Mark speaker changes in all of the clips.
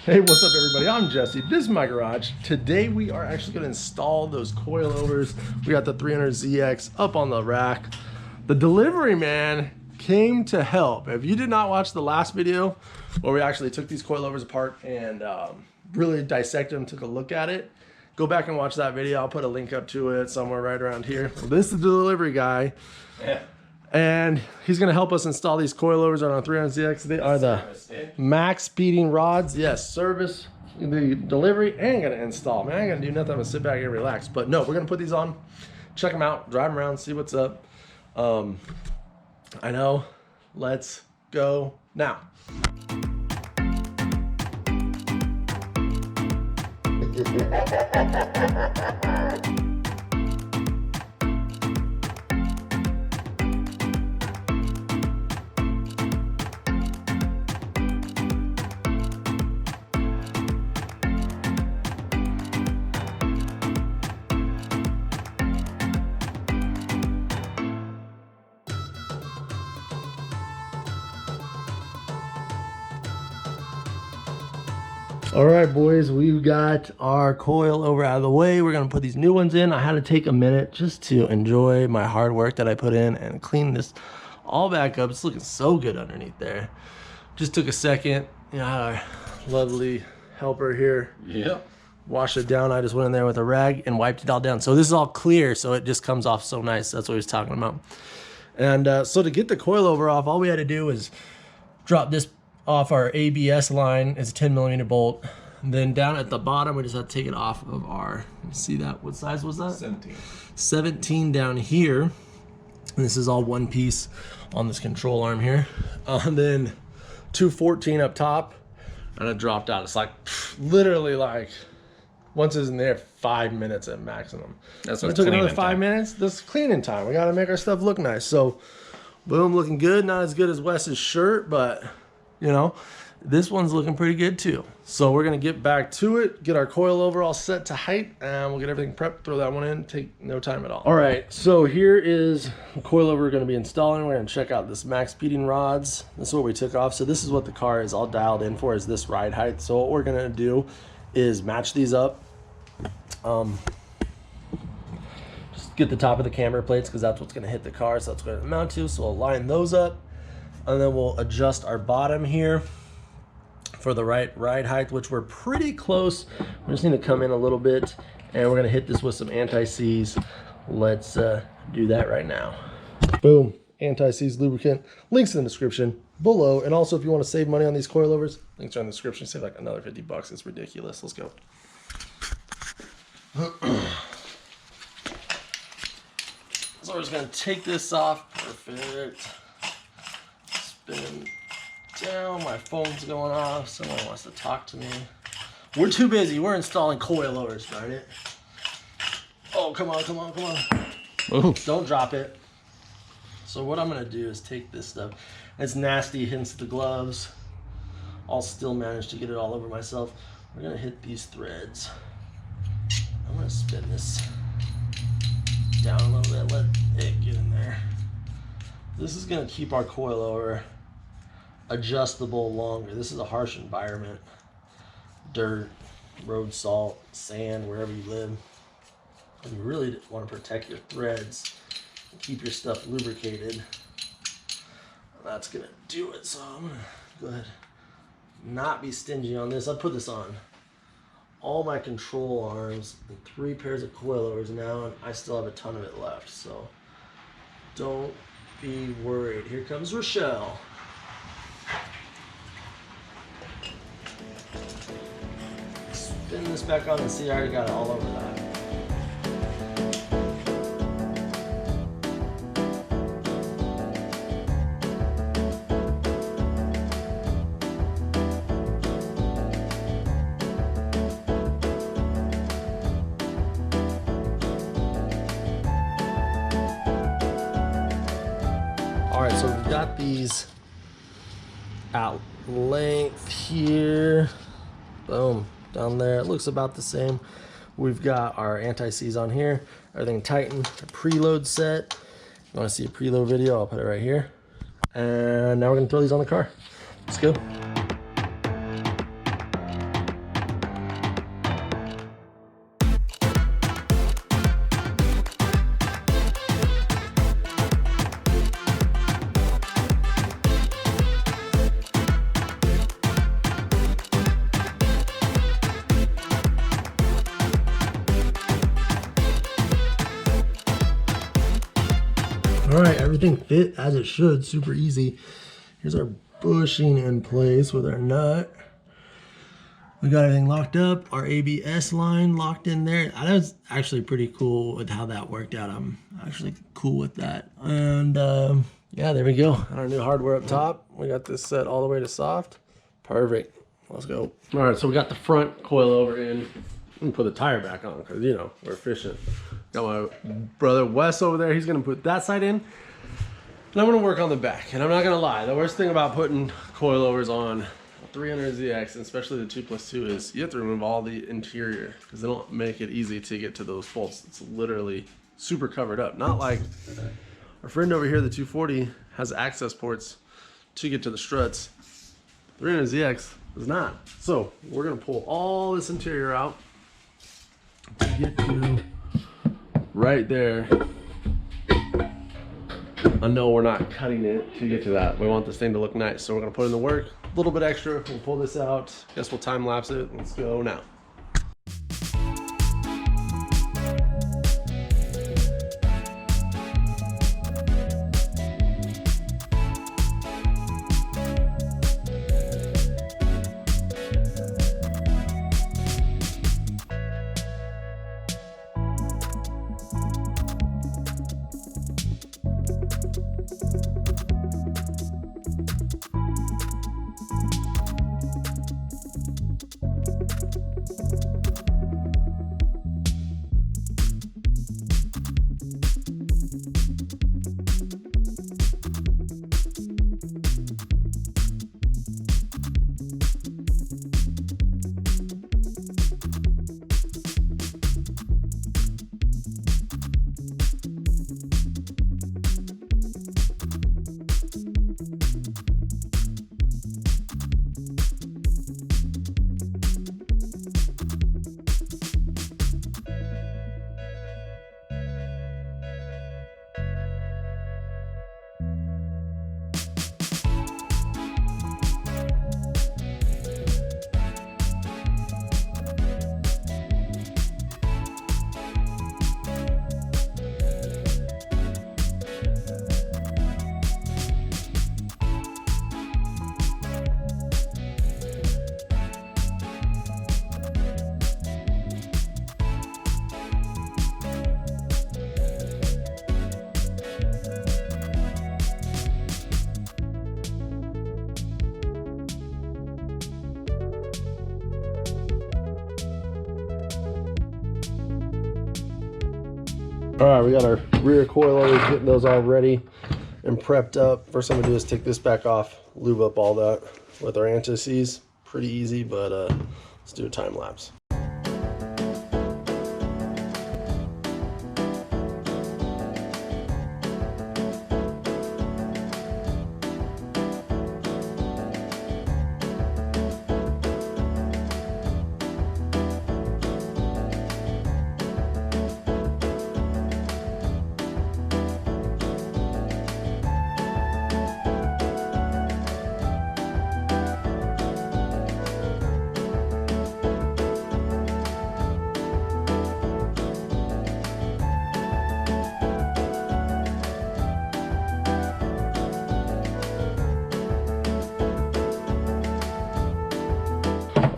Speaker 1: Hey, what's up everybody? I'm Jesse. This is my garage. Today we are actually going to install those coilovers. We got the 300ZX up on the rack. The delivery man came to help. If you did not watch the last video where we actually took these coilovers apart and really dissected them, took a look at it, go back and watch that video. I'll put a link up to it somewhere right around here. Well, this is the delivery guy. Yeah. And he's going to help us install these coilovers on our 300ZX. They are the Maxpeeding Rods. Yes, service, the delivery, and going to install. Man, I ain't going to do nothing. I'm going to sit back and relax. But no, we're going to put these on, check them out, drive them around, see what's up. I know. Let's go now. All right, boys, we've got our coil over out of the way. We're gonna put these new ones in. I had to take a minute just to enjoy my hard work that I put in and clean this all back up. It's looking so good underneath there. Just took a second. You know, our lovely helper here. Yep. Washed it down. I just went in there with a rag and wiped it all down. So this is all clear, so it just comes off so nice. That's what he was talking about. And so to get the coilover off, all we had to do was drop this off our ABS line. It's a 10mm bolt. And then down at the bottom, we just have to take it off of our, you see that? What size was that? 17. 17 down here. And this is all one piece on this control arm here. And then 214 up top, and it dropped out. It's like literally like, once it's in there, 5 minutes at maximum. That's what it took. Another 5 minutes. This is cleaning time. We got to make our stuff look nice. So boom, looking good. Not as good as Wes's shirt, but you know, this one's looking pretty good too. So we're gonna get back to it, get our coilover all set to height, and we'll get everything prepped, throw that one in, take no time at all. All right, so here is the coilover we're gonna be installing. We're gonna check out this Maxpeeding Rods. This is what we took off. So this is what the car is all dialed in for, is this ride height. So what we're gonna do is match these up. Just get the top of the camber plates, because that's what's gonna hit the car, so that's what it's mount to. So we'll line those up. And then we'll adjust our bottom here for the right ride height, which we're pretty close. We just need to come in a little bit, and we're gonna hit this with some anti-seize. Let's do that right now. Boom, anti-seize lubricant. Links in the description below. And also, if you want to save money on these coilovers, links are in the description. Save like another 50 bucks. It's ridiculous. Let's go. So we're just gonna take this off. Perfect. Spin down, my phone's going off, someone wants to talk to me. We're too busy, we're installing coilovers, darn it. Oh, come on, come on, come on. Ooh. Don't drop it. So what I'm gonna do is take this stuff. It's nasty, hence the gloves. I'll still manage to get it all over myself. We're gonna hit these threads. I'm gonna spin this down a little bit, let it get in there. This is gonna keep our coilover adjustable longer. This is a harsh environment. Dirt, road salt, sand, wherever you live. And you really want to protect your threads and keep your stuff lubricated. That's gonna do it. So I'm gonna go ahead, not be stingy on this. I put this on all my control arms and 3 pairs of coilovers now, and I still have a ton of it left. So don't be worried. Here comes Rochelle. Spin this back on and see, I already got it all over that. All right, so we've got these out length here. Boom, down there. It looks about the same. We've got our anti-seize on here. Everything tightened. A preload set. You want to see a preload video? I'll put it right here. And now we're gonna throw these on the car. Let's go. everything fit as it should, super easy. Here's our bushing in place with our nut. We got everything locked up, our ABS line locked in there. That was actually pretty cool with how that worked out. I'm actually cool with that. And yeah, there we go. And our new hardware up top. We got this set all the way to soft. Perfect. Let's go. All right, so we got the front coilover in. I'm gonna put the tire back on because, you know, we're efficient. Got my brother Wes over there. He's gonna put that side in. And I'm gonna work on the back. And I'm not gonna lie, the worst thing about putting coilovers on 300ZX, and especially the 2+2, is you have to remove all the interior because they don't make it easy to get to those bolts. It's literally super covered up. Not like our friend over here, the 240, has access ports to get to the struts. 300ZX does not. So we're gonna pull all this interior out to get to right there. I know we're not cutting it to get to that. We want this thing to look nice, so we're gonna put in the work. A little bit extra, we'll pull this out. Guess we'll time lapse it. Let's go now. All right, we got our rear coilovers, getting those all ready and prepped up. First thing I'm gonna do is take this back off, lube up all that with our anti-seize. Pretty easy, but let's do a time lapse.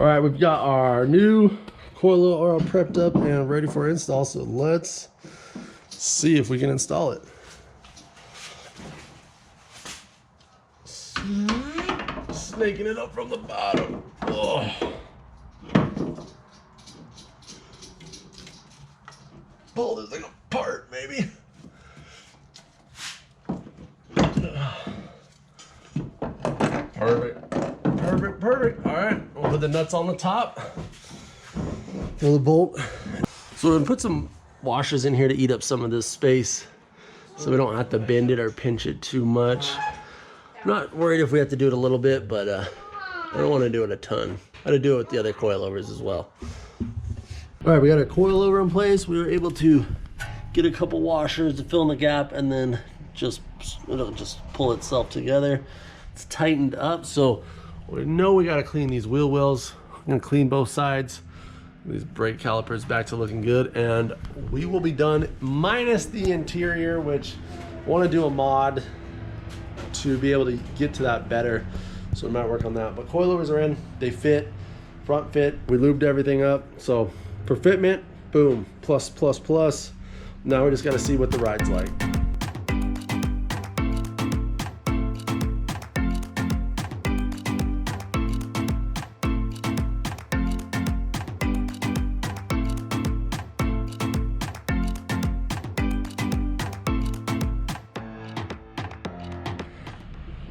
Speaker 1: All right, we've got our new coil oil prepped up and ready for install. So let's see if we can install it. Snaking it up from the bottom. Oh. Pull this thing apart, maybe. Perfect. Perfect, perfect. All right, we'll put the nuts on the top. Fill the bolt. So we're gonna put some washers in here to eat up some of this space so we don't have to bend it or pinch it too much. I'm not worried if we have to do it a little bit, but I don't want to do it a ton. I had to do it with the other coilovers as well. All right, we got our coilover in place. We were able to get a couple washers to fill in the gap, and then it'll just pull itself together. It's tightened up, so we know we got to clean these wheel wells. We're gonna clean both sides. These brake calipers back to looking good, and we will be done minus the interior, which want to do a mod to be able to get to that better, so we might work on that. But coilovers are in, they fit, front fit, we lubed everything up. So for fitment, boom, plus, plus, plus. Now we just got to see what the ride's like.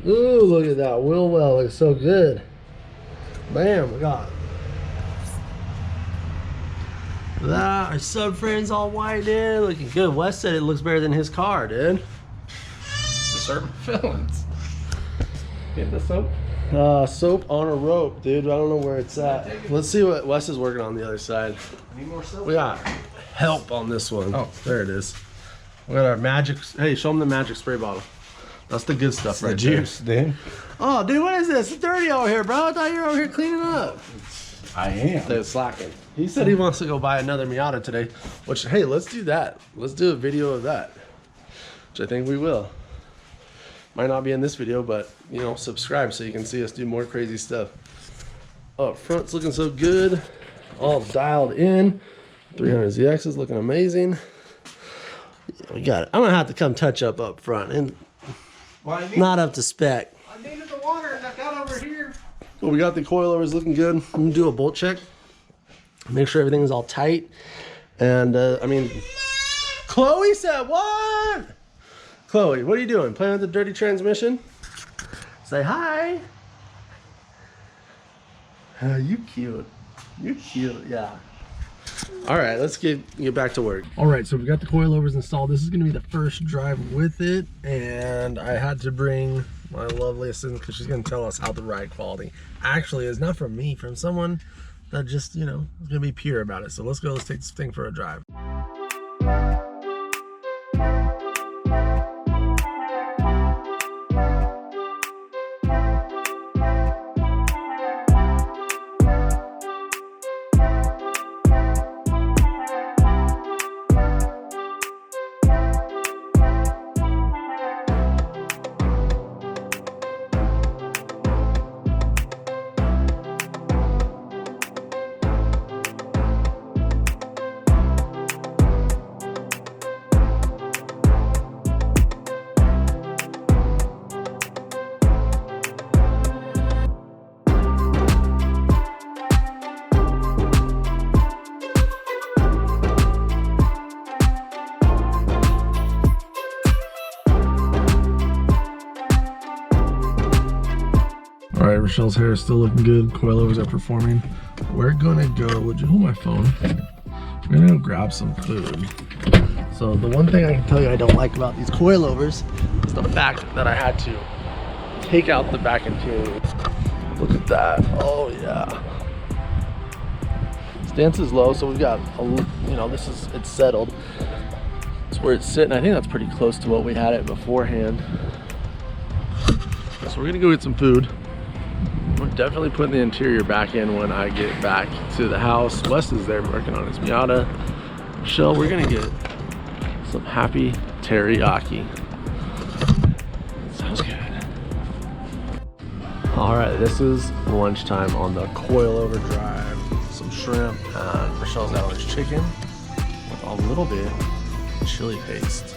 Speaker 1: Ooh, look at that wheel well, looks so good. Bam, we got that. Our subframe's all white in, looking good. Wes said it looks better than his car, dude.
Speaker 2: Certain fillings. Get the soap?
Speaker 1: Soap on a rope, dude. I don't know where it's at. Let's see what Wes is working on the other side.
Speaker 2: Need more soap?
Speaker 1: We got help on this one.
Speaker 2: Oh,
Speaker 1: there it is. We got our magic. Hey, show them the magic spray bottle. That's the good stuff, right?
Speaker 2: The juice, dude.
Speaker 1: Oh, dude, what is this? It's dirty over here, bro. I thought you were over here cleaning up.
Speaker 2: I am.
Speaker 1: They're slacking. He said he wants to go buy another Miata today, which, hey, let's do that. Let's do a video of that, which I think we will. Might not be in this video, but, you know, subscribe so you can see us do more crazy stuff. Up front's looking so good. All dialed in. 300ZX is looking amazing. Yeah, we got it. I'm going to have to come touch up front. And not up to spec.
Speaker 2: I needed the water and I got over here.
Speaker 1: Well, we got the coilovers looking good. I'm gonna do a bolt check. Make sure everything's all tight. And I mean, Chloe said what? Chloe, what are you doing? Playing with the dirty transmission? Say hi. You cute. You're cute, yeah. All right, let's get back to work. All right, so we got the coilovers installed. This is gonna be the first drive with it, and I had to bring my lovely assistant because she's gonna tell us how the ride quality actually is. Not from me, from someone that just, you know, is gonna be pure about it. So let's go, let's take this thing for a drive. All right, Rochelle's hair is still looking good. Coilovers are performing. We're gonna go, would you hold my phone? We're gonna go grab some food. So the one thing I can tell you I don't like about these coilovers is the fact that I had to take out the back interior. Look at that, oh yeah. Stance is low, so we've got, you know, it's settled. It's where it's sitting. I think that's pretty close to what we had it beforehand. So we're gonna go get some food. We're definitely putting the interior back in when I get back to the house. Wes is there working on his Miata. Michelle, we're gonna get some happy teriyaki. Sounds good. All right, this is lunchtime on the coilover drive. Some shrimp and Michelle's got orange chicken with a little bit of chili paste.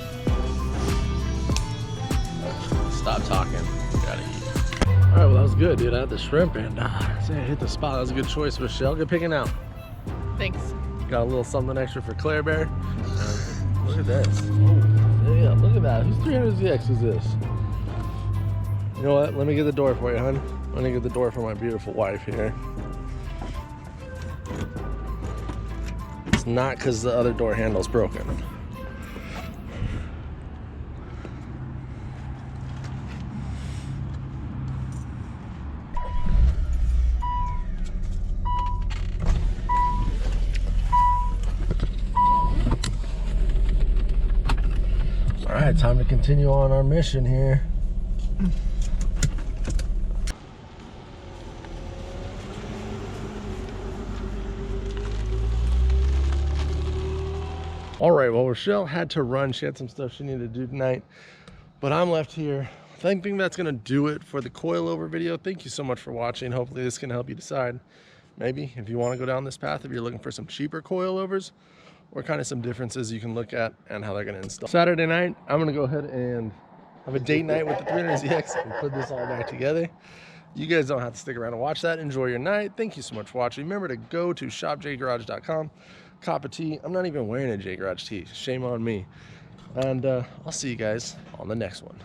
Speaker 1: Stop talking, gotta eat. All right, well, that was good, dude. I had the shrimp and say I hit the spot. That was a good choice, Rochelle. Good picking out.
Speaker 3: Thanks.
Speaker 1: Got a little something extra for Claire Bear. Look at this. Oh, yeah, look at that. Whose 300ZX is this? You know what? Let me get the door for you, hon. Let me get the door for my beautiful wife here. It's not because the other door handle's broken. All right, time to continue on our mission here. All right, well, Rochelle had to run. She had some stuff she needed to do tonight. But I'm left here. I think that's gonna do it for the coilover video. Thank you so much for watching. Hopefully this can help you decide maybe if you want to go down this path, if you're looking for some cheaper coilovers, or kind of some differences you can look at and how they're gonna install. Saturday night, I'm gonna go ahead and have a date night with the 300ZX and put this all back together. You guys don't have to stick around and watch that. Enjoy your night. Thank you so much for watching. Remember to go to shopjgarage.com, cop a tee. I'm not even wearing a JGarage tee. Shame on me. And I'll see you guys on the next one.